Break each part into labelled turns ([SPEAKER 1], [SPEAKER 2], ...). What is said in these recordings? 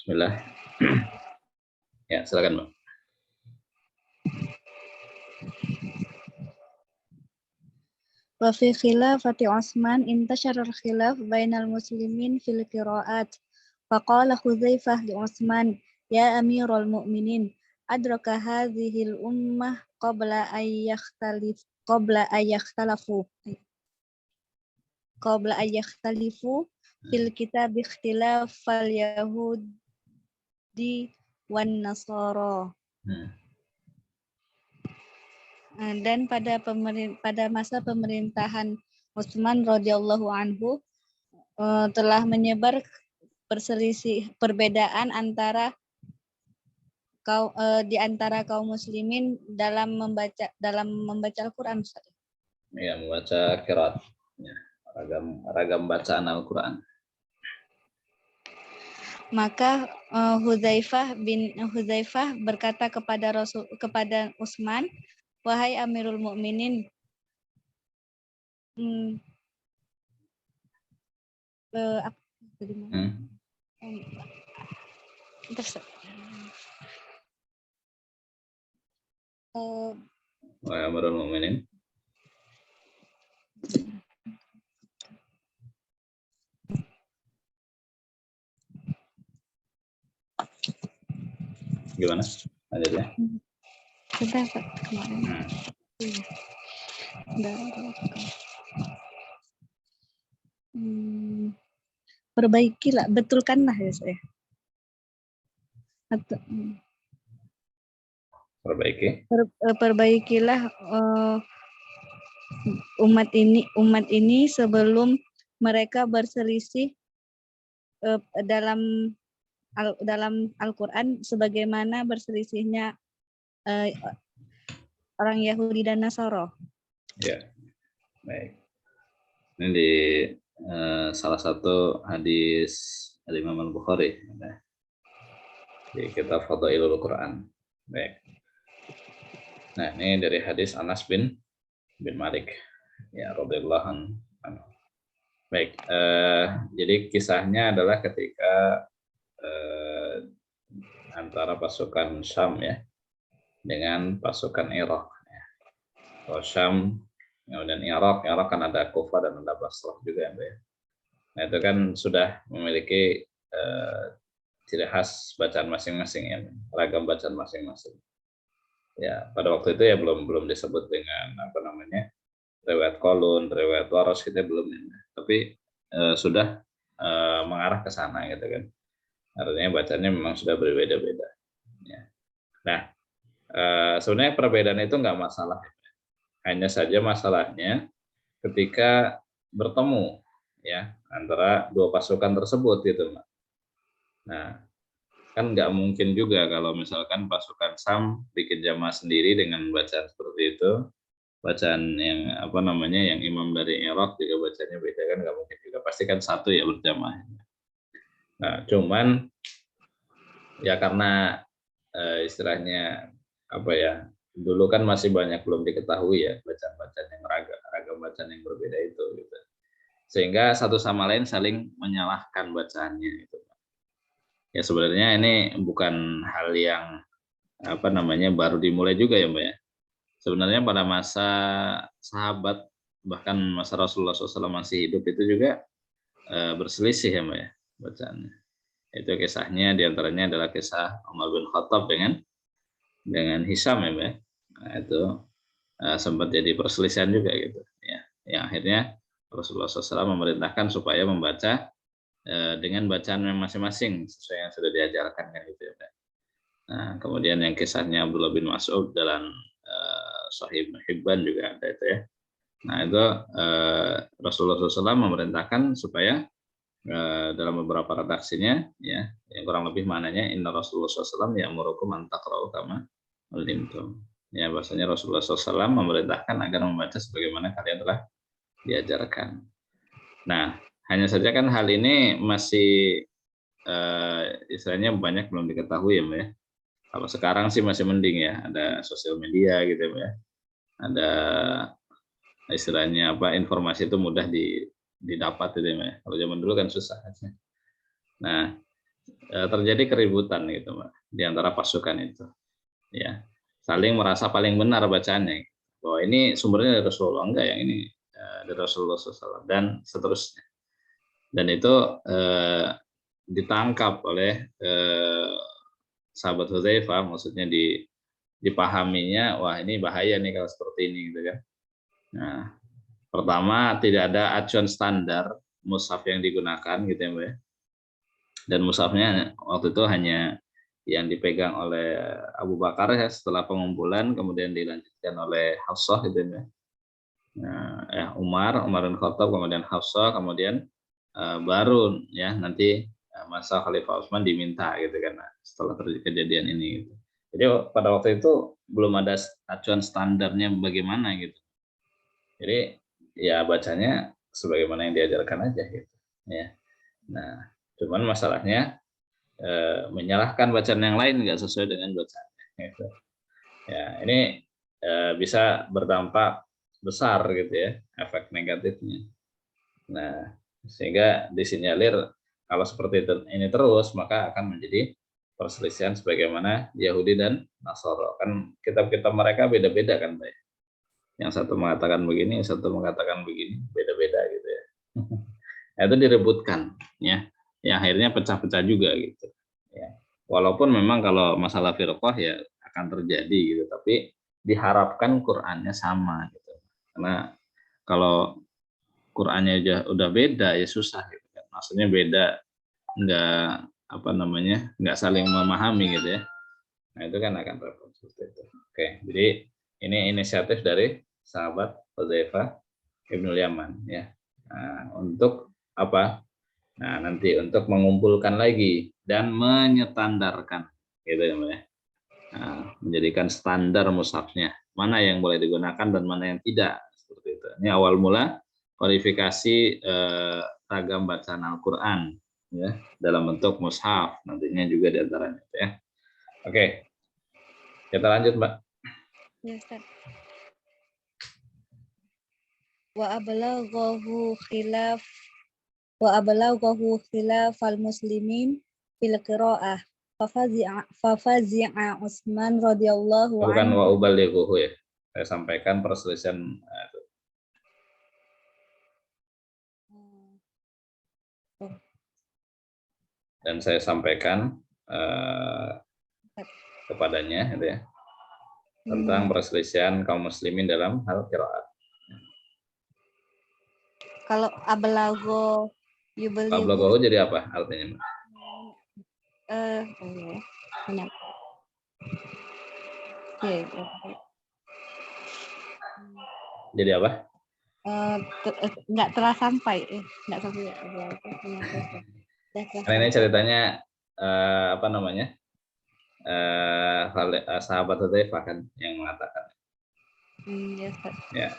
[SPEAKER 1] Bismillah. Ya, silakan, Mbak.
[SPEAKER 2] Wa fi khilafati Utsman intashara al-khilaf bainal muslimin fil qira'at. Faqala Hudzaifah li Utsman, ya Amirul Mu'minin, adraka hadhihi al-ummah qabla ay yakhtalifu fil kitab ikhtilafal yahudi wan nasara. Dan pada masa pemerintahan Utsman radhiyallahu anhu telah menyebar perbedaan di antara kaum muslimin dalam membaca Al-Qur'an.
[SPEAKER 1] Ya, membaca qiraat. Ya, ragam bacaan Al-Qur'an.
[SPEAKER 2] Maka Hudzaifah berkata kepada Utsman, wahai Amirul Mukminin,
[SPEAKER 1] wahai Amirul Mukminin, gimana? Lanjut ya.
[SPEAKER 2] Sudah kemarin. Perbaikilah, betulkanlah ya saya. Perbaikilah umat ini sebelum mereka berselisih dalam Al-Qur'an sebagaimana berselisihnya orang Yahudi dan Nasara. Ya,
[SPEAKER 1] baik. Ini di salah satu hadis Imam Al-Bukhari di kitab Fadailul Quran. Baik. Nah, ini dari hadis Anas bin Malik, ya, radhiyallahu anhu. Baik, jadi kisahnya adalah ketika antara pasukan Syam ya dengan pasukan Irak. Kalau Syam dan Irak kan ada Kufah dan ada Basrah juga ya. Nah, itu kan sudah memiliki ciri khas bacaan masing-masing ya, ragam bacaan masing-masing. Ya, pada waktu itu ya belum disebut dengan apa namanya, riwayat Qalun, riwayat Waras, kita belum ya. Tapi sudah mengarah ke sana gitu kan. Artinya bacanya memang sudah berbeda-beda. Ya. Nah, sebenarnya perbedaan itu nggak masalah. Hanya saja masalahnya ketika bertemu ya antara dua pasukan tersebut gitu, Mbak. Nah, kan nggak mungkin juga kalau misalkan pasukan Sam bikin jamaah sendiri dengan bacaan seperti itu, bacaan yang apa namanya yang imam dari Irak juga bacanya beda, kan nggak mungkin juga, pasti kan satu ya berjamaah. Nah, cuman ya karena istilahnya apa ya, dulu kan masih banyak belum diketahui ya bacaan-bacaan yang ragam bacaan yang berbeda itu gitu. Sehingga satu sama lain saling menyalahkan bacaannya itu. Ya sebenarnya ini bukan hal yang apa namanya baru dimulai juga ya, Mbak ya. Sebenarnya pada masa sahabat bahkan masa Rasulullah SAW masih hidup itu juga berselisih ya, Mbak ya, bacaannya. Itu kisahnya diantaranya adalah kisah Umar bin Khattab dengan Hisam ya, Mbak. Nah, itu sempat jadi perselisihan juga gitu ya. Yang akhirnya Rasulullah SAW memerintahkan supaya membaca dengan bacaan masing-masing sesuai yang sudah diajarkan kan gitu ya, Mbak. Nah, kemudian yang kisahnya Abdullah bin Mas'ud dalam Sahih Hibban juga ada itu ya. Nah, itu Rasulullah SAW memerintahkan supaya dalam beberapa redaksinya ya, yang kurang lebih maknanya inna Rasulullah SAW ya'murukum an taqra'u kama ulimtum. Ya, bahasanya Rasulullah SAW memerintahkan agar membaca sebagaimana kalian telah diajarkan. Nah, hanya saja kan hal ini masih istilahnya banyak belum diketahui ya, Mbak ya. Kalau sekarang sih masih mending ya, ada sosial media gitu ya, Mbak ya. Ada istilahnya apa, informasi itu mudah didapat gitu ya, Mbak ya. Kalau zaman dulu kan susah. Nah, terjadi keributan gitu, Mbak, di antara pasukan itu. Ya, saling merasa paling benar bacaannya. Bahwa ini sumbernya dari Rasulullah, enggak, yang ini dari Rasulullah SAW dan seterusnya. Dan itu ditangkap oleh sahabat Hudzaifah, maksudnya dipahaminya, wah ini bahaya nih kalau seperti ini gitu kan. Nah, pertama tidak ada acuan standar mushaf yang digunakan gitu ya, Mbak ya. Dan mushafnya waktu itu hanya yang dipegang oleh Abu Bakar ya setelah pengumpulan, kemudian dilanjutkan oleh Hafsah gitu ya. Nah, Umar bin Khattab, kemudian Hafsah, kemudian baru ya nanti masa Khalifah Utsman diminta gitu kan, setelah terjadi kejadian ini gitu. Jadi pada waktu itu belum ada acuan standarnya bagaimana gitu. Jadi ya bacanya sebagaimana yang diajarkan aja gitu ya. Nah, cuman masalahnya menyalahkan bacaan yang lain nggak sesuai dengan bacaannya gitu. Ya, ini bisa berdampak besar gitu ya, efek negatifnya. Nah, sehingga disinyalir kalau seperti itu ini terus, maka akan menjadi perselisihan sebagaimana Yahudi dan Nasara. Kan kitab-kitab mereka beda-beda kan, Pak. Yang satu mengatakan begini, yang satu mengatakan begini, beda-beda gitu ya. Nah, itu direbutkan ya. Yang akhirnya pecah-pecah juga gitu. Ya. Walaupun memang kalau masalah firqah ya akan terjadi gitu, tapi diharapkan Qur'annya sama gitu. Karena kalau Qur'annya aja udah beda ya susah gitu kan. Maksudnya beda, nggak apa namanya, nggak saling memahami gitu ya. Nah itu kan akan repot seperti itu. Oke, jadi ini inisiatif dari sahabat Hudzaifah Ibnul Yaman ya. Nah, untuk apa? Nah, nanti untuk mengumpulkan lagi dan menyetandarkan gitu ya, Mbak ya. Nah, menjadikan standar mushafnya. Mana yang boleh digunakan dan mana yang tidak seperti itu. Ini awal mula kualifikasi ragam bacaan Al-Qur'an ya dalam bentuk mushaf nantinya juga di antaranya ya. Oke. Kita lanjut, Mbak.
[SPEAKER 2] Ya, Ustaz. Wa ablaghahu khilaf al-muslimin fil qira'ah. Fafazi'a Utsman radhiyallahu
[SPEAKER 1] Bukan wa
[SPEAKER 2] anhu.
[SPEAKER 1] ubalighuhu ya. Saya sampaikan perselisihan dan saya sampaikan kepadanya gitu ya tentang perselisihan kaum muslimin dalam hal qiraat.
[SPEAKER 2] Kalau ablagho yubalighu
[SPEAKER 1] Ablaghahu jadi apa artinya, Mbak? Jadi apa?
[SPEAKER 2] Nggak telah sampai, nggak sampai.
[SPEAKER 1] Karena ini ceritanya apa namanya? Sahabat Hudzaifah kan yang mengatakan.
[SPEAKER 2] Yes,
[SPEAKER 1] Ya.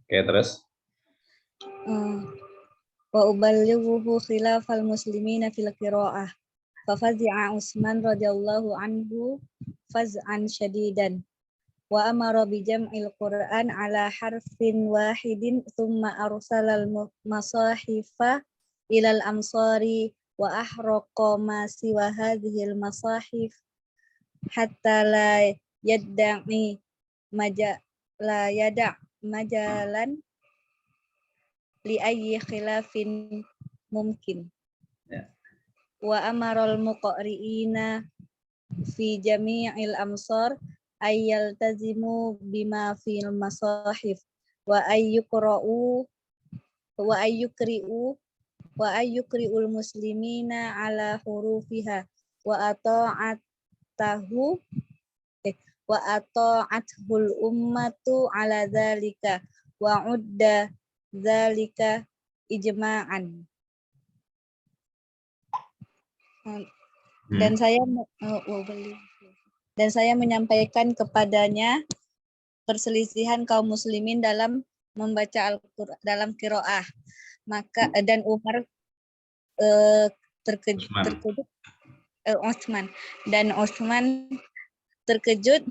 [SPEAKER 1] Oke, terus
[SPEAKER 2] wa ubalighuhu khilafal muslimina fil qira'ah. Fafazi'a Utsman radhiyallahu anhu faz'an syadidan. Wa amara bi jam'il Qur'an ala harfin wahidin thumma arsalal masahifa ilal amsari wa ahraqa ma siwa hadhil masahif hatta la yadda'i majalan li ayyi khilafin mumkin.
[SPEAKER 1] ya.
[SPEAKER 2] Wa amaral muqari'ina fi jami'il amsar ayyal tazimu bima fil masahif wa ayyuqra'u wa ayyukri'ul muslimina ala hurufiha wa ata'athul ummatu ala dzalika wa udda dzalika ijma'an. Dan saya menyampaikan kepadanya perselisihan kaum muslimin dalam membaca Al-Qur'an dalam qiraah. Maka dan Umar terkejut Utsman dan Utsman terkejut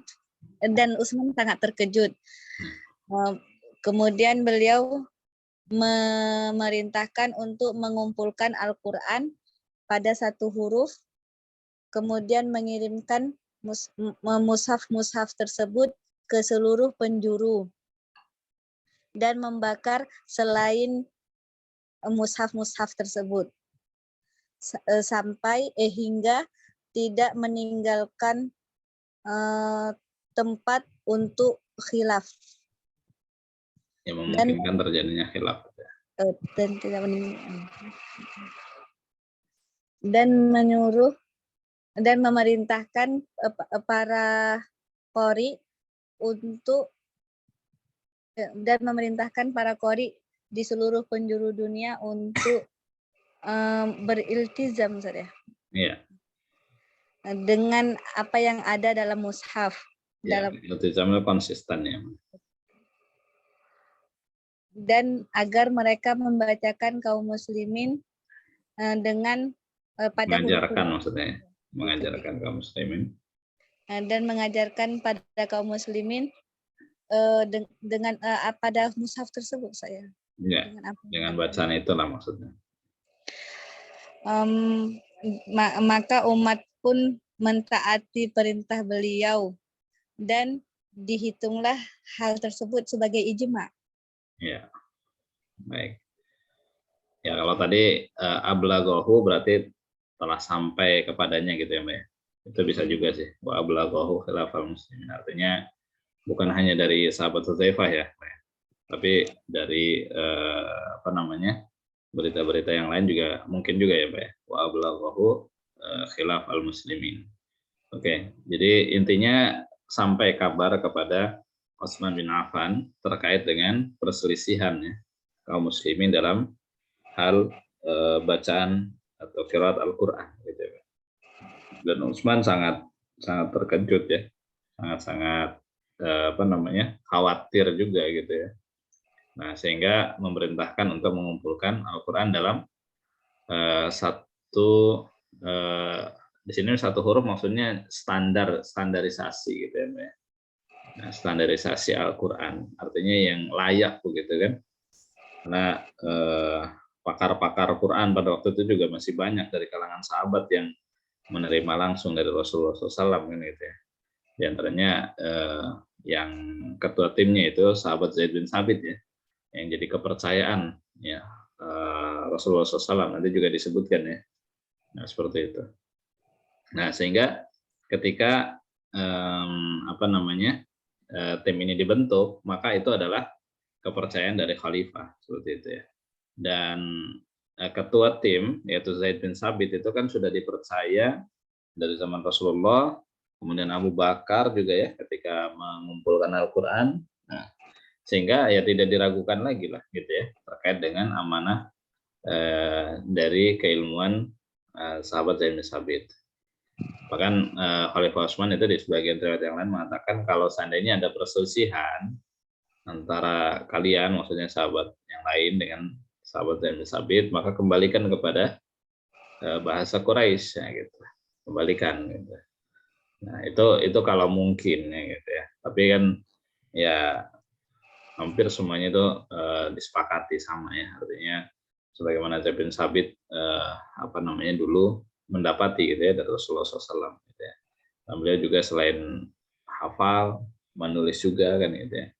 [SPEAKER 2] dan Utsman sangat terkejut. Kemudian beliau memerintahkan untuk mengumpulkan Al-Quran pada satu huruf, kemudian mengirimkan mushaf-mushaf tersebut ke seluruh penjuru dan membakar selain mushaf-mushaf tersebut sampai hingga tidak meninggalkan tempat untuk khilaf
[SPEAKER 1] yang memungkinkan terjadinya khilaf
[SPEAKER 2] dan tidak dan menyuruh dan memerintahkan para qori untuk dan memerintahkan para qori di seluruh penjuru dunia untuk beriltizam saja.
[SPEAKER 1] Iya.
[SPEAKER 2] Dengan apa yang ada dalam mushaf.
[SPEAKER 1] Ya, iltizam itu konsisten ya.
[SPEAKER 2] Dan agar mereka membacakan kaum muslimin dengan pada
[SPEAKER 1] mengajarkan maksudnya, mengajarkan kaum muslimin.
[SPEAKER 2] Dan mengajarkan pada kaum muslimin dengan pada mushaf tersebut saya.
[SPEAKER 1] Ya, dengan bacaan itulah maksudnya.
[SPEAKER 2] Maka umat pun mentaati perintah beliau dan dihitunglah hal tersebut sebagai ijma.
[SPEAKER 1] Ya, baik. Ya kalau tadi ablaghahu berarti telah sampai kepadanya gitu ya Mbak. Itu bisa juga sih. Wa ablaghahu khilafal muslimin. Artinya bukan hanya dari sahabat Hudzaifah ya, Mbak. Tapi dari berita-berita yang lain juga mungkin juga ya Mbak. Wa ablaghahu khilafal muslimin. Oke, jadi intinya sampai kabar kepada Utsman bin Affan terkait dengan perselisihan ya, kaum muslimin dalam hal bacaan atau qiraat Al-Qur'an gitu ya. Dan Utsman sangat terkejut ya. Sangat khawatir juga gitu ya. Nah, sehingga memerintahkan untuk mengumpulkan Al-Qur'an dalam di sini satu huruf maksudnya standarisasi gitu ya, Mbak. Nah, standarisasi Al-Qur'an artinya yang layak begitu kan. Karena pakar-pakar Quran pada waktu itu juga masih banyak dari kalangan sahabat yang menerima langsung dari Rasulullah SAW kan gitu ya. Di antaranya yang ketua timnya itu sahabat Zaid bin Sabit ya, yang jadi kepercayaan ya Rasulullah SAW nanti juga disebutkan ya. Nah seperti itu. Nah sehingga ketika tim ini dibentuk, maka itu adalah kepercayaan dari khalifah seperti itu ya. Dan ketua tim yaitu Zaid bin Sabit itu kan sudah dipercaya dari zaman Rasulullah, kemudian Abu Bakar juga ya ketika mengumpulkan Al-Qur'an. Nah, sehingga ya tidak diragukan lagi lah gitu ya terkait dengan amanah dari keilmuan sahabat Zaid bin Sabit. Bahkan Khalifah Utsman itu di sebagian riwayat yang lain mengatakan kalau seandainya ada perselisihan antara kalian, maksudnya sahabat yang lain dengan sahabat Zaid bin Sabit, maka kembalikan kepada bahasa Quraisy ya gitu. Kembalikan gitu. Nah, itu kalau mungkin ya gitu ya. Tapi kan ya hampir semuanya itu disepakati sama ya. Artinya sebagaimana Zaid bin Sabit dulu mendapati gitu ya dari Rasulullah SAW gitu ya. Dan beliau juga selain hafal, menulis juga kan gitu ya.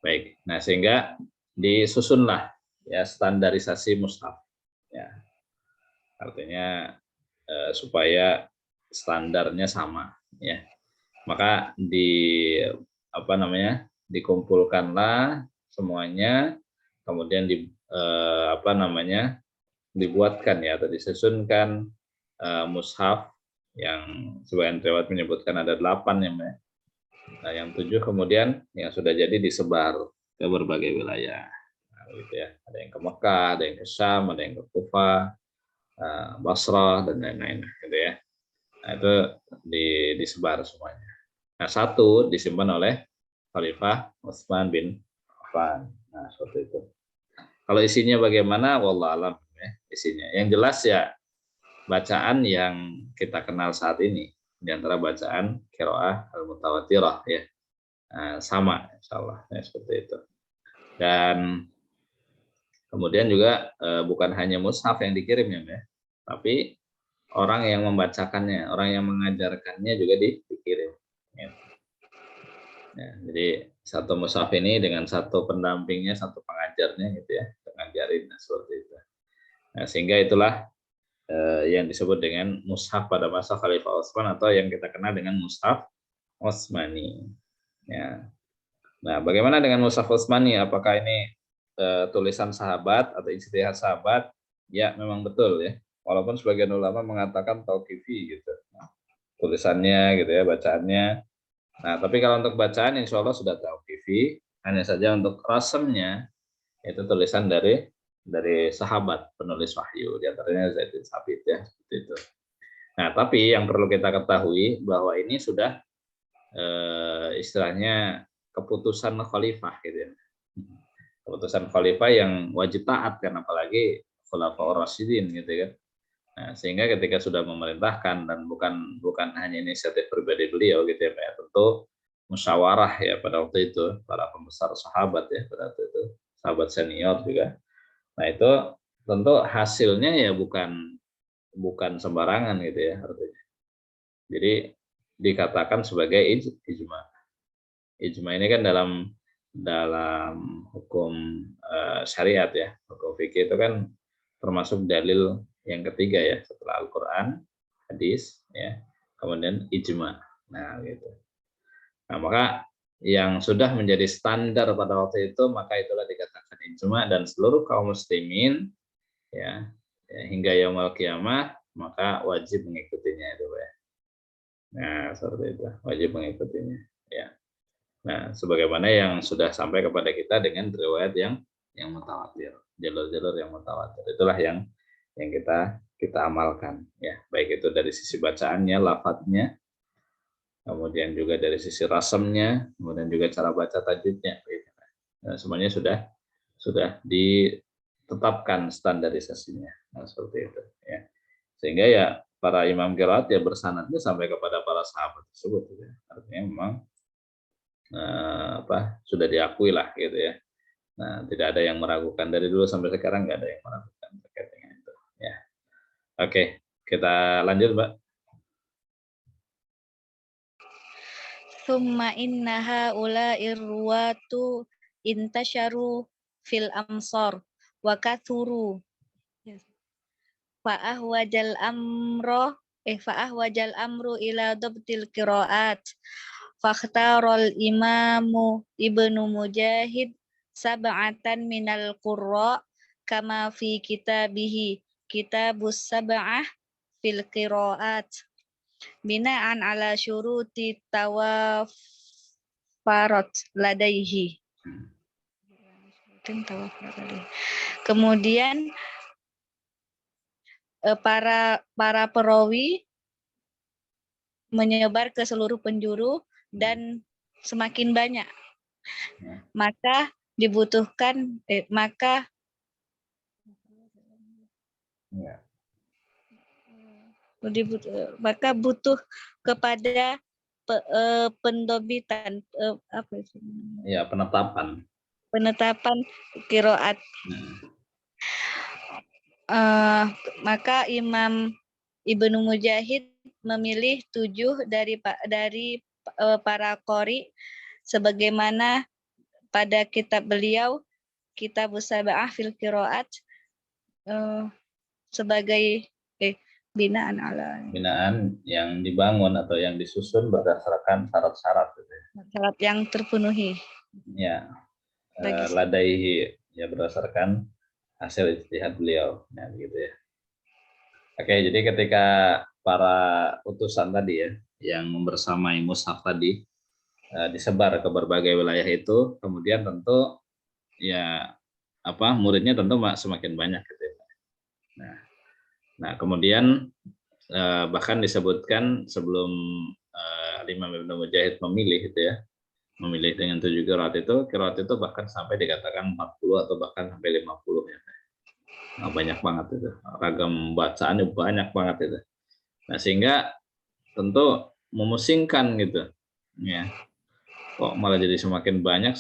[SPEAKER 1] Baik. Nah, sehingga disusunlah ya standarisasi mushaf. Ya. Artinya supaya standarnya sama ya. Maka dikumpulkanlah semuanya, kemudian dibuatkan ya atau disusunkan mushaf yang sebagian riwayat menyebutkan ada 8 ya, Mbak. Nah, yang 7 kemudian yang sudah jadi disebar ke berbagai wilayah. Nah, gitu ya. Ada yang ke Mekah, ada yang ke Syam, ada yang ke Kufah, Basrah dan lain-lain gitu ya. Nah, itu disebar semuanya. Nah, satu disimpan oleh Khalifah Utsman bin Affan. Nah, seperti itu. Kalau isinya bagaimana? Wallahu a'lam ya, isinya. Yang jelas ya bacaan yang kita kenal saat ini di antara bacaan qiraah al-mutawatirah ya. Nah, sama insyaallah ya, seperti itu. Dan Kemudian juga bukan hanya mushaf yang dikirim ya, tapi orang yang membacakannya, orang yang mengajarkannya juga dikirim. Ya. Ya, jadi satu mushaf ini dengan satu pendampingnya, satu pengajarnya gitu ya, ngajarin seperti itu. Nah, sehingga itulah yang disebut dengan mushaf pada masa Khalifah Utsman atau yang kita kenal dengan mushaf Utsmani. Ya. Nah, bagaimana dengan mushaf Utsmani? Apakah ini tulisan sahabat atau ijtihad sahabat? Ya, memang betul ya. Walaupun sebagian ulama mengatakan tauqifi gitu. Nah, tulisannya gitu ya, bacaannya. Nah, tapi kalau untuk bacaan insya Allah sudah tauqifi. Hanya saja untuk rasamnya itu tulisan dari sahabat penulis wahyu, di antaranya Zaid bin Tsabit ya, seperti itu. Nah, tapi yang perlu kita ketahui bahwa ini sudah istilahnya keputusan khalifah gitu ya. Keputusan khalifah yang wajib taat kan, apalagi khulafaur rasyidin gitu kan. Nah, sehingga ketika sudah memerintahkan dan bukan hanya inisiatif pribadi beliau gitu ya Pak, ya, tentu musyawarah ya pada waktu itu para pembesar sahabat ya pada waktu itu, sahabat senior juga. Nah, itu tentu hasilnya ya bukan sembarangan gitu ya artinya. Jadi dikatakan sebagai ijma. Ijma ini kan dalam hukum syariat ya, hukum fikih itu kan termasuk dalil yang ketiga ya setelah Al-Qur'an, hadis ya, kemudian ijma. Nah, gitu. Nah, maka yang sudah menjadi standar pada waktu itu maka itulah dikatakan ijma dan seluruh kaum muslimin ya, hingga yaumul qiyamah maka wajib mengikutinya itu ya. Nah, seperti itu, wajib mengikutinya ya. Nah, sebagaimana yang sudah sampai kepada kita dengan riwayat yang mutawatir, jalur-jalur yang mutawatir. Itulah yang kita amalkan ya, baik itu dari sisi bacaannya, lafadznya, kemudian juga dari sisi rasamnya, kemudian juga cara baca tajwidnya. Nah, semuanya sudah ditetapkan standarisasinya. Nah, seperti itu ya. Sehingga ya para imam qiraat ya bersanadnya sampai kepada para sahabat tersebut ya. Artinya memang sudah diakui lah gitu ya. Nah, tidak ada yang meragukan dari dulu sampai sekarang, nggak ada yang meragukan terkait dengan itu ya. Oke, kita lanjut Mbak.
[SPEAKER 2] Thumma inna haula'ir ruwatu intasharu fil amsar wa kathuru fa'ahwajal amru ila dabtil qiraat fakhtarul imamu Ibnu Mujahid sab'atan minal qurra kama fi kitabihi kitabus sab'ah fil qiraat bina'an ala syuruti tawafarat ladaihi. Kemudian para perawi menyebar ke seluruh penjuru dan semakin banyak, maka dibutuhkan maka butuh kepada pendobitan
[SPEAKER 1] ya, penetapan
[SPEAKER 2] qiraat. Maka Imam Ibnu Mujahid memilih 7 dari para qori sebagaimana pada kitab beliau Kitabus Sab'ah fil Qiraat sebagai binaan
[SPEAKER 1] yang dibangun atau yang disusun berdasarkan syarat-syarat gitu ya.
[SPEAKER 2] Syarat yang terpenuhi.
[SPEAKER 1] Ya. Ladaihi ya berdasarkan hasil ijtihad beliau. Nah, gitu ya. Oke, jadi ketika para utusan tadi ya yang membersamai mushaf tadi disebar ke berbagai wilayah itu, kemudian tentu ya muridnya tentu semakin banyak gitu ya. Nah, kemudian bahkan disebutkan sebelum Imam Ibnu Mujahid memilih itu ya, memilih dengan 7 qiraat itu bahkan sampai dikatakan 40 atau bahkan sampai 50 ya. Nah, banyak banget itu. Ragam bacaannya banyak banget itu. Nah, sehingga tentu memusingkan gitu. Ya. Kok malah jadi semakin banyak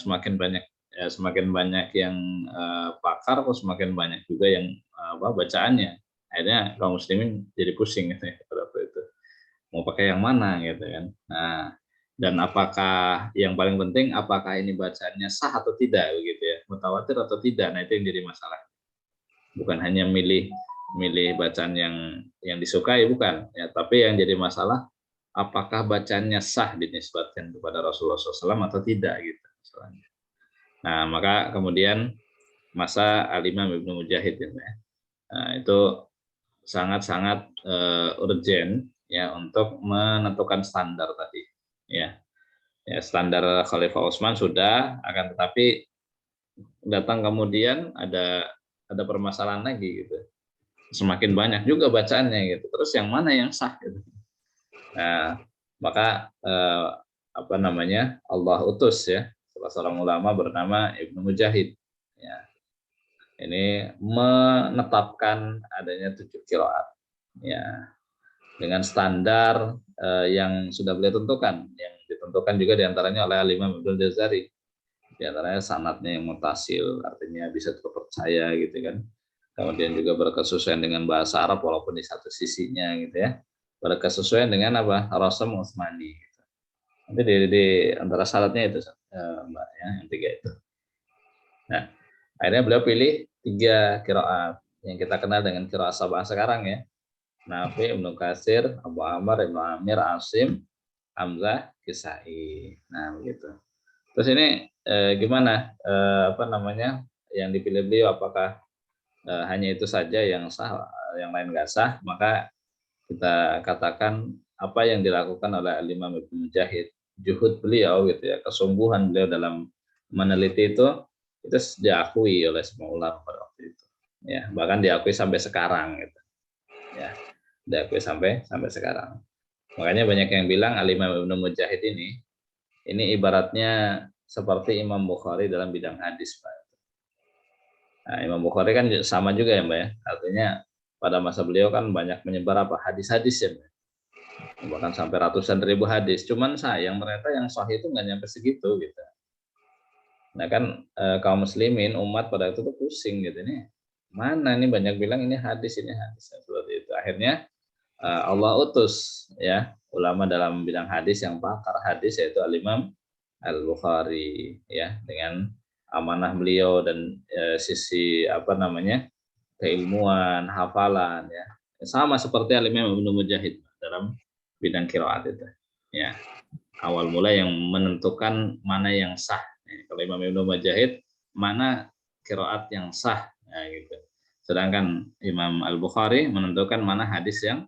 [SPEAKER 1] ya semakin banyak yang pakar, terus semakin banyak juga yang bacaannya. Akhirnya kaum muslimin jadi pusing gitu ya pada waktu itu. Mau pakai yang mana gitu kan. Nah, dan apakah yang paling penting apakah ini bacaannya sah atau tidak begitu ya, mutawatir atau tidak. Nah, itu yang jadi masalah. Bukan hanya milih bacaan yang disukai, bukan ya, tapi yang jadi masalah apakah bacaannya sah dinisbatkan kepada Rasulullah SAW atau tidak gitu misalnya. Nah, maka kemudian masa Al-Imam Ibnu Mujahid ini, nah, itu sangat-sangat urgent ya untuk menentukan standar tadi ya. Ya, standar Khalifah Utsman sudah, akan tetapi datang kemudian ada permasalahan lagi gitu. Semakin banyak juga bacaannya gitu. Terus yang mana yang sah gitu. Nah, maka apa namanya? Allah utus ya salah seorang ulama bernama Ibnu Mujahid ya. Ini menetapkan adanya 7 qiraat ya dengan standar yang sudah beliau tentukan, yang ditentukan juga diantaranya oleh Al-Imam Ibnu Jazari, diantaranya sanadnya yang mutasil, artinya bisa terpercaya gitu kan. Kemudian juga berkesesuaian dengan bahasa Arab walaupun di satu sisinya gitu ya, berkesesuaian dengan apa Rasam Utsmani. Gitu. Nanti di antara syaratnya itu Mbak ya, yang 3 itu. Nah, akhirnya beliau pilih 3 qiraat yang kita kenal dengan qiraat sab'ah sekarang ya. Nafi, Ibnu Katsir, Abu Amr, Ibnu Amir, Asim, Hamzah, Kisai. Nah, begitu. Terus ini gimana apa namanya yang dipilih beliau, apakah hanya itu saja yang sah, yang lain nggak sah? Maka kita katakan apa yang dilakukan oleh Imam Ibnu Mujahid, juhud beliau gitu ya, kesungguhan beliau dalam meneliti itu diakui oleh semua ulama pada waktu itu. Ya, bahkan diakui sampai sekarang gitu. Ya, diakui sampai sekarang. Makanya banyak yang bilang Al-Imam Ibnu Mujahid ini ibaratnya seperti Imam Bukhari dalam bidang hadis, Pak. Nah, Imam Bukhari kan sama juga ya, Mbak ya. Artinya pada masa beliau kan banyak menyebar apa hadis-hadis ya, Mbak. Bahkan sampai ratusan ribu hadis. Cuman sayang ternyata yang sahih itu nggak nyampe segitu gitu. Nah kan kaum muslimin umat pada itu tuh pusing gitu nih. Mana nih banyak bilang ini hadis seperti itu. Akhirnya Allah utus ya ulama dalam bidang hadis yang pakar hadis yaitu Al-Imam Al-Bukhari ya, dengan amanah beliau dan sisi apa namanya keilmuan, hafalan ya. Sama seperti Al-Imam Ibnu Mujahid dalam bidang qiraat itu. Ya. Awal mula yang menentukan mana yang sah. Ya, kalau Imam Ibnu Mujahid mana qiraat yang sah ya, gitu. Sedangkan Imam Al-Bukhari menentukan mana hadis yang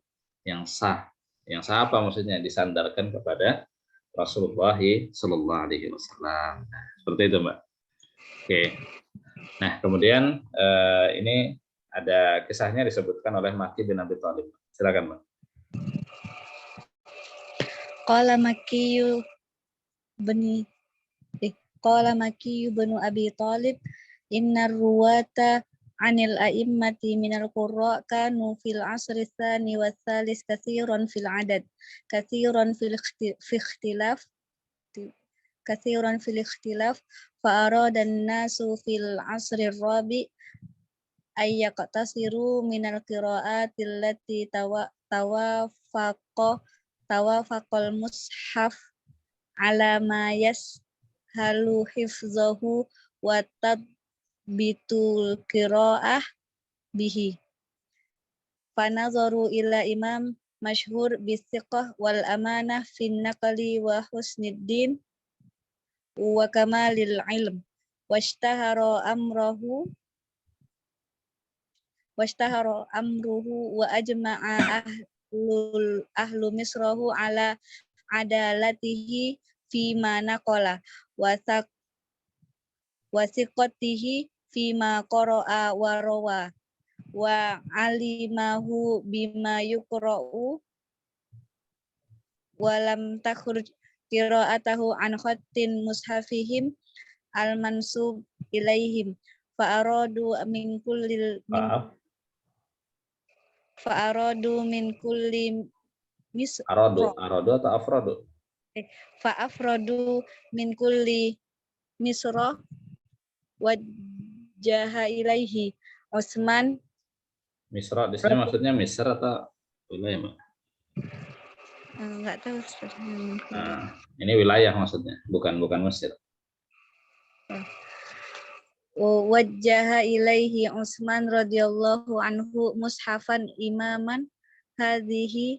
[SPEAKER 1] sah. Yang sah apa maksudnya? Disandarkan kepada Rasulullah Shallallahu Alaihi Wasallam. Nah, seperti itu, Mbak. Oke. Nah, kemudian ini ada kisahnya disebutkan oleh Maki bin Abi Thalib. Silakan, Mbak.
[SPEAKER 2] Qala Makkiyu bani Qala Makkiyu banu Abi Thalib innar ruwata anil a'immati minal qurra kanu fil asri tsani wa tsalis katsiran fil adad katsiran fil ikhtilaf fa arada an-nasu fil asri ar-rabi ay yaqtasiru minal qira'ati allati tawafaqal mushaf ala ma yashalu hifzahu wa bitul qiraah bihi. Fanazaru ila imam masyhur bisiqah wal amanah fin naqli wa husniddin wa kamalil ilm washtahara amruhu wa ajma'a ahlu misrahu ala adalatihi fi ma naqala wa siqatihi fima qara'a wa rawa wa alimahu bima yuqra'u wa lam takhruj qira'atahu an khattin mushafihim al-mansub ilaihim fa aradu min kulli
[SPEAKER 1] Aradu atau afradu?
[SPEAKER 2] fa afradu min kulli misra wajjaha ilaihi Utsman.
[SPEAKER 1] Misra di sini maksudnya Misra atau wilayah, Mbak?
[SPEAKER 2] Enggak tahu Ustaz.
[SPEAKER 1] Nah, ini wilayah maksudnya, bukan Mesir.
[SPEAKER 2] Wajjaha ilaihi Utsman radhiyallahu anhu mushafan imaman hadhihi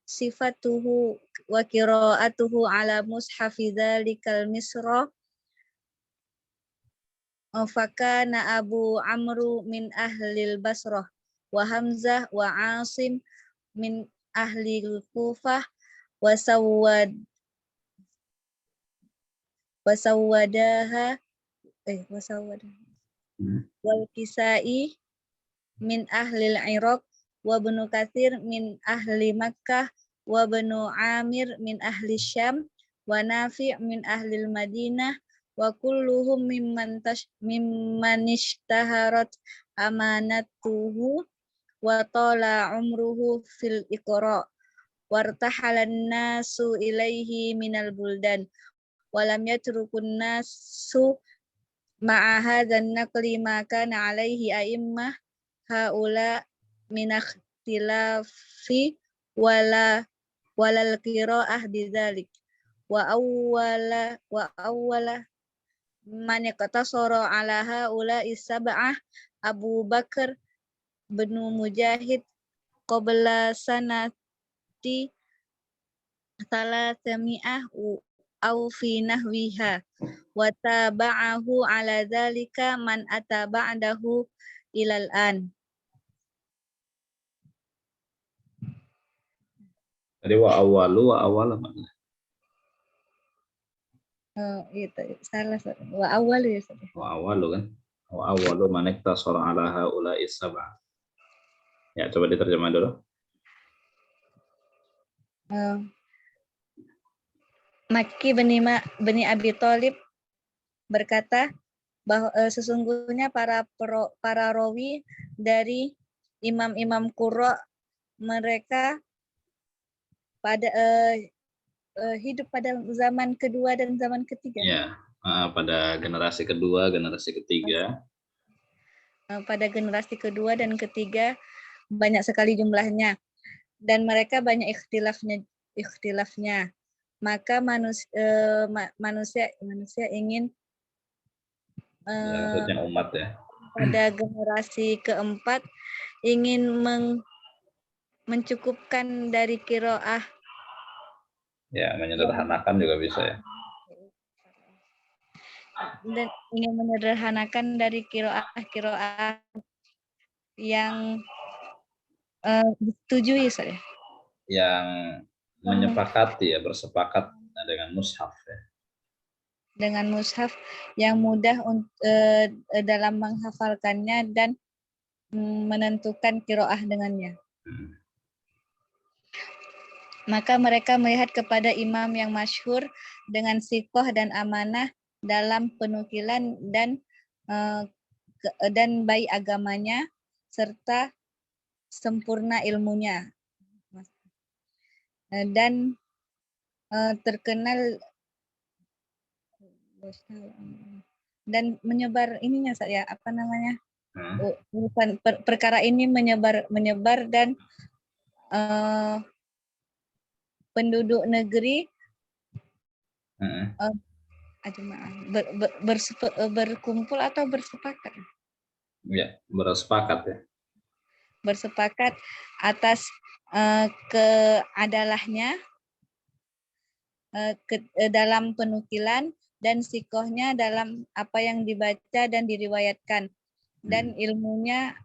[SPEAKER 2] sifatuhu wa qira'atuhu ala mushafi dzalikal misra fakana Abu Amru min ahlil Basrah wa Hamzah wa Asim min ahlil Kufah wa sawwadaha wal Kisai min ahlil Iraq wa Ibnu Katsir min ahli Makkah wa Ibnu Amir min ahli Syam wa Nafi' min ahlil Madinah wa kulluhum mimman ishtaharat amanatuhu wa tala umruhu fil iqra wartahalan nasu ilaihi minal buldan walam yatrukun nasu ma'a hadzan naqli ma kana alaihi a'immah haula min ikhtilafi walal qira'ah bidzalik wa awwala man iqtasara ala haula sab'ah Abu Bakar bin Mujahid qabla sanati salasami'ah au fi nahwiha wa taba'ahu ala dzalika man ataba'dahu ilal an.
[SPEAKER 1] Jadi wa awala mana?
[SPEAKER 2] Itu salah. Wa awalu ya.
[SPEAKER 1] Wa awalu kan? Wa awalu man iktasara ala haula'i sab'ah. Ya, coba diterjemah dulu.
[SPEAKER 2] Makki bin Abi Thalib berkata bahwa sesungguhnya para rawi dari imam-imam qurra mereka pada hidup pada zaman kedua dan zaman ketiga.
[SPEAKER 1] Ya, pada generasi kedua, generasi ketiga.
[SPEAKER 2] Pada generasi kedua dan ketiga banyak sekali jumlahnya dan mereka banyak ikhtilafnya. Maka manusia ingin
[SPEAKER 1] maksudnya umat ya.
[SPEAKER 2] Pada generasi keempat ingin mencukupkan dari qiraah.
[SPEAKER 1] Ya, menyederhanakan juga bisa ya.
[SPEAKER 2] Dan ingin menyederhanakan dari qiraah yang disetujui saya.
[SPEAKER 1] Yang menyepakati ya, bersepakat dengan mushaf ya.
[SPEAKER 2] Dengan mushaf yang mudah dalam menghafalkannya dan menentukan qiraah dengannya. Maka mereka melihat kepada imam yang masyhur dengan sikoh dan amanah dalam penukilan dan baik agamanya serta sempurna ilmunya dan terkenal dan menyebar ininya saya perkara ini menyebar dan penduduk negeri berkumpul atau bersepakat.
[SPEAKER 1] Ya, bersepakat ya.
[SPEAKER 2] Bersepakat atas keadalahnya dalam penukilan dan sikohnya dalam apa yang dibaca dan diriwayatkan dan ilmunya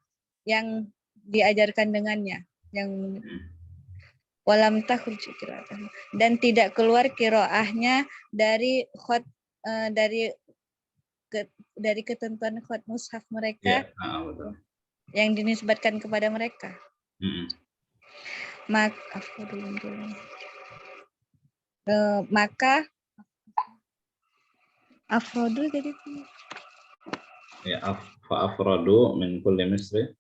[SPEAKER 2] yang diajarkan dengannya yang walam takhruj qiraatah dan tidak keluar qiraahnya dari dari ketentuan khot mushaf mereka
[SPEAKER 1] betul.
[SPEAKER 2] Yang dinisbatkan kepada mereka. Maka afrodu jadi
[SPEAKER 1] ya afrodu min kulli misri.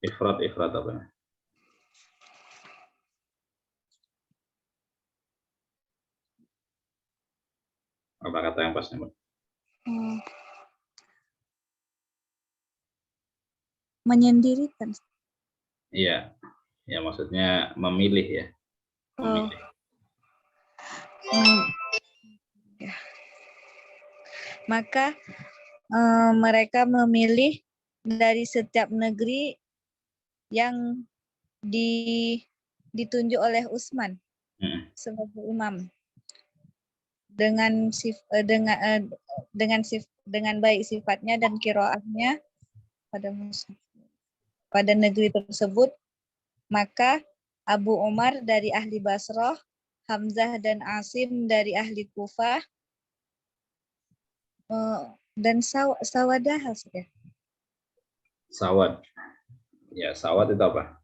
[SPEAKER 1] Ifrad apa? Apa kata yang pasnya, Mbak?
[SPEAKER 2] Menyendirikan.
[SPEAKER 1] Iya, ya maksudnya memilih ya, memilih.
[SPEAKER 2] Ya. Maka mereka memilih dari setiap negeri yang ditunjuk oleh Utsman sebagai imam dengan baik sifatnya dan qiraatnya pada negeri tersebut. Maka Abu Umar dari ahli Basrah, Hamzah dan Asim dari ahli Kufah, dan Sawadah ya.
[SPEAKER 1] Sawad. Ya, sawad itu apa?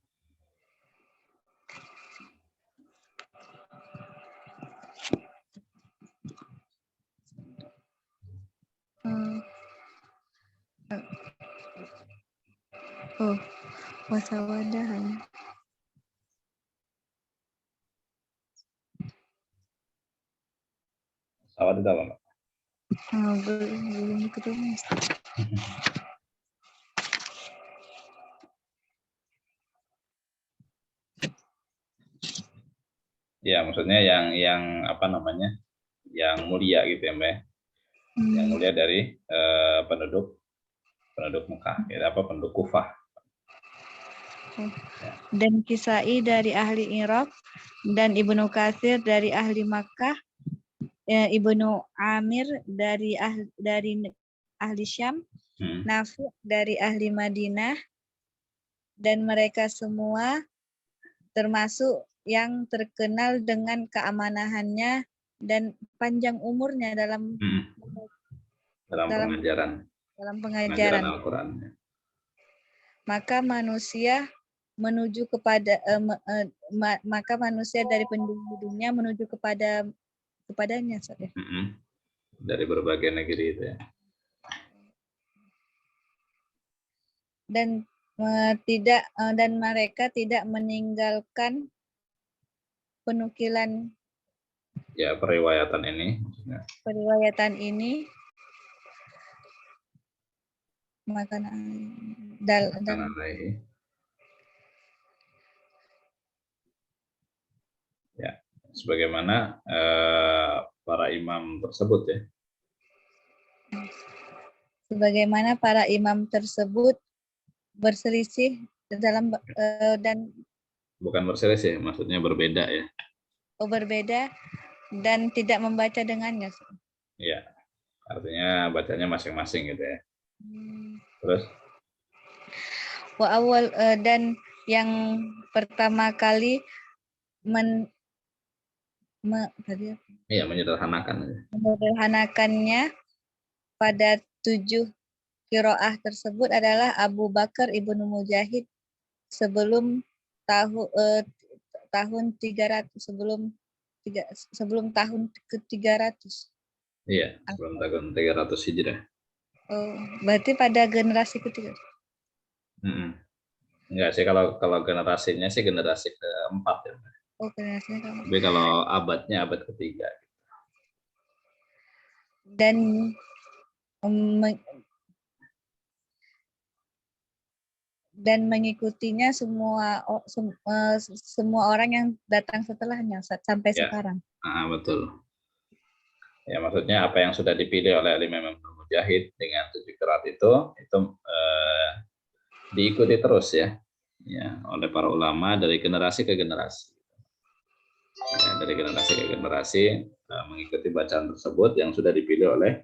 [SPEAKER 2] Wasawadah.
[SPEAKER 1] Sawad itu apa, Mbak?
[SPEAKER 2] Belum ketemu.
[SPEAKER 1] Ya, maksudnya yang apa namanya? Yang mulia gitu ya, Mbak. Yang mulia dari penduduk Mekah, ya, apa penduduk Kufah.
[SPEAKER 2] Dan Kisai dari ahli Irak dan Ibnu Katsir dari ahli Makkah, Ibnu Amir dari ahli Syam, Nafi dari ahli Madinah, dan mereka semua termasuk yang terkenal dengan keamanahannya dan panjang umurnya dalam pengajaran
[SPEAKER 1] Al-Quran.
[SPEAKER 2] Maka manusia dari penduduk dunia menuju kepadanya.
[SPEAKER 1] Dari berbagai negeri itu ya.
[SPEAKER 2] Dan mereka tidak meninggalkan penukilan
[SPEAKER 1] ya periwayatan ini ya sebagaimana para imam tersebut ya.
[SPEAKER 2] Sebagaimana para imam tersebut berselisih dalam dan
[SPEAKER 1] bukan berselisih, maksudnya berbeda ya.
[SPEAKER 2] Berbeda dan tidak membaca dengannya.
[SPEAKER 1] Iya, artinya bacanya masing-masing gitu ya. Terus?
[SPEAKER 2] Dan yang pertama kali menyederhanakannya pada 7 qiraah tersebut adalah Abu Bakar ibnu Mujahid sebelum tahun 300 sebelum tahun ke-300.
[SPEAKER 1] Iya, sebelum tahun 300 Hijrah.
[SPEAKER 2] Oh, berarti pada generasi ketiga.
[SPEAKER 1] Enggak sih, kalau generasinya sih generasi keempat ya.
[SPEAKER 2] Oh, generasinya keempat.
[SPEAKER 1] Tapi kalau abadnya abad ketiga.
[SPEAKER 2] Dan mengikutinya semua orang yang datang setelahnya sampai sekarang.
[SPEAKER 1] Betul. Ya, maksudnya apa yang sudah dipilih oleh Imam Mujahid dengan 7 qiraat itu diikuti terus ya oleh para ulama dari generasi ke generasi. Ya, dari generasi ke generasi mengikuti bacaan tersebut yang sudah dipilih oleh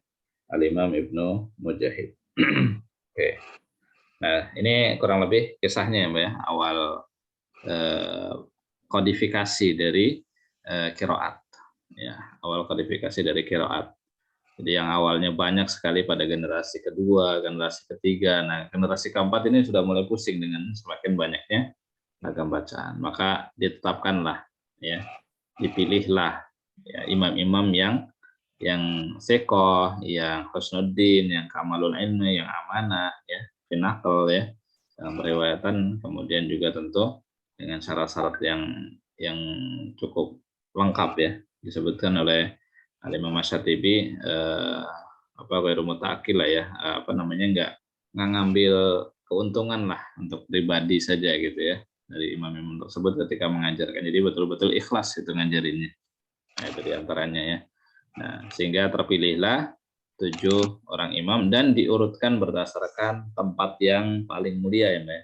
[SPEAKER 1] Al-Imam Ibnu Mujahid. Oke. Nah, ini kurang lebih kisahnya ya, Mbak ya, awal kodifikasi dari qiraat. Ya, awal kodifikasi dari qiraat. Jadi yang awalnya banyak sekali pada generasi kedua, generasi ketiga, nah generasi keempat ini sudah mulai pusing dengan semakin banyaknya ragam bacaan. Maka ditetapkanlah, ya, dipilihlah ya, imam-imam yang sekoh, yang husnuddin, yang kamalul ilmi, yang amanah, ya, pinakal, ya, yang meriwayatkan, kemudian juga tentu dengan syarat-syarat yang cukup lengkap ya, disebutkan oleh Al-Imam Asy-Syatibi ghairu muta'akkil lah ya, nggak ngambil keuntungan lah untuk pribadi saja gitu ya dari imam-imam tersebut ketika mengajarkan. Jadi betul-betul ikhlas itu ngajarinnya. Nah, itu diantaranya ya. Nah, sehingga terpilihlah 7 orang imam dan diurutkan berdasarkan tempat yang paling mulia ya Mbak.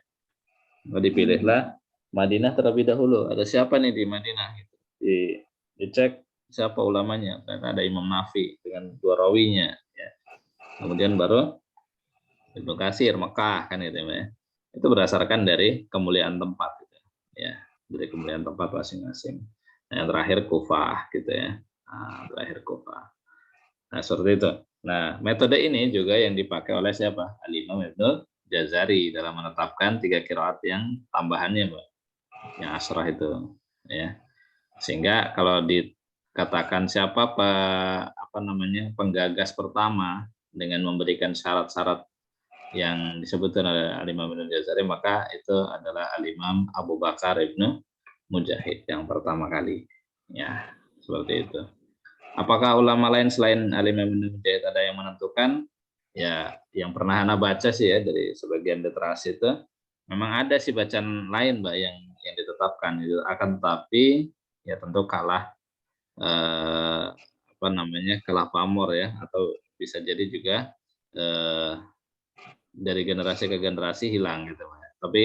[SPEAKER 1] Dipilihlah Madinah terlebih dahulu. Ada siapa nih di Madinah? Gitu. Dicek siapa ulamanya. Karena ada Imam Nafi dengan 2 rawinya. Ya. Kemudian baru Ibnu Katsir, Mekah kan gitu ya. Itu berdasarkan dari kemuliaan tempat gitu. Ya, dari kemuliaan tempat masing-masing. Nah, yang terakhir Kufah gitu ya. Nah, terakhir Kufah. Nah, seperti itu. Nah, metode ini juga yang dipakai oleh siapa? Al-Imam Ibnu Jazari dalam menetapkan 3 qiraat yang tambahannya, Mbak. Yang asrah itu, ya. Sehingga kalau dikatakan siapa penggagas pertama dengan memberikan syarat-syarat yang disebutkan oleh Al-Imam Ibnu Jazari, maka itu adalah Al-Imam Abu Bakar Ibnu Mujahid yang pertama kali. Ya, seperti itu. Apakah ulama lain selain Al-Imam Ibnu Mujahid ada yang menentukan? Ya, yang pernah Anda baca sih ya dari sebagian literasi itu, memang ada sih bacaan lain Mbak yang ditetapkan itu, akan tetapi ya tentu kalah kalah pamor ya, atau bisa jadi juga dari generasi ke generasi hilang gitu Mbak. Tapi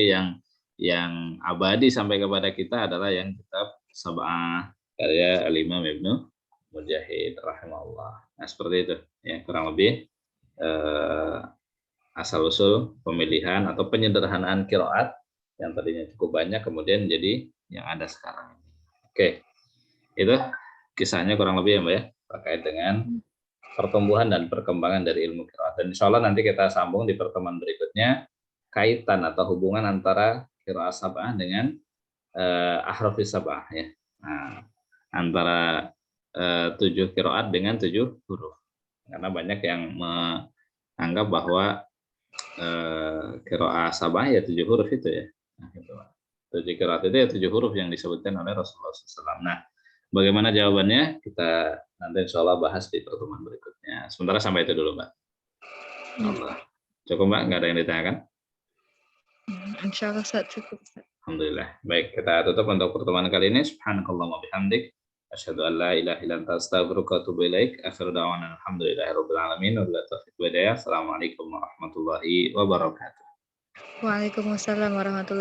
[SPEAKER 1] yang abadi sampai kepada kita adalah yang kitab Sab'ah karya Al-Imam Ibnu Mujahid rahimahullah. Nah, seperti itu ya, kurang lebih asal usul pemilihan atau penyederhanaan qiraat yang tadinya cukup banyak kemudian jadi yang ada sekarang. Oke. Itu kisahnya kurang lebih ya Mbak ya, terkait dengan pertumbuhan dan perkembangan dari ilmu qiraat. Dan insya Allah nanti kita sambung di pertemuan berikutnya kaitan atau hubungan antara qiraat sab'ah dengan ahrufis sab'ah ya. Nah, antara 7 qiraat dengan 7 huruf. Karena banyak yang menganggap bahwa qiraat sab'ah ya 7 huruf itu ya. Nah, gitu. 7 qiraat itu ya 7 huruf yang disebutkan oleh Rasulullah SAW. Nah, bagaimana jawabannya? Kita nanti insya Allah bahas di pertemuan berikutnya. Sementara sampai itu dulu, Mbak. Allah. Cukup, Mbak? Nggak ada yang ditanyakan?
[SPEAKER 2] Insya Allah cukup.
[SPEAKER 1] Alhamdulillah. Baik, kita tutup untuk pertemuan kali ini. Subhanakallahumma bihamdik. Asyhadu an la ilaha illa anta astaghfiruka wa atubu ilaik. Akhiru da'wana alhamdulillahirabbil alamin. Wabillahi taufiq wal hidayah. Assalamualaikum warahmatullahi wabarakatuh.
[SPEAKER 2] Waalaikumsalam warahmatullahi wabarakatuh.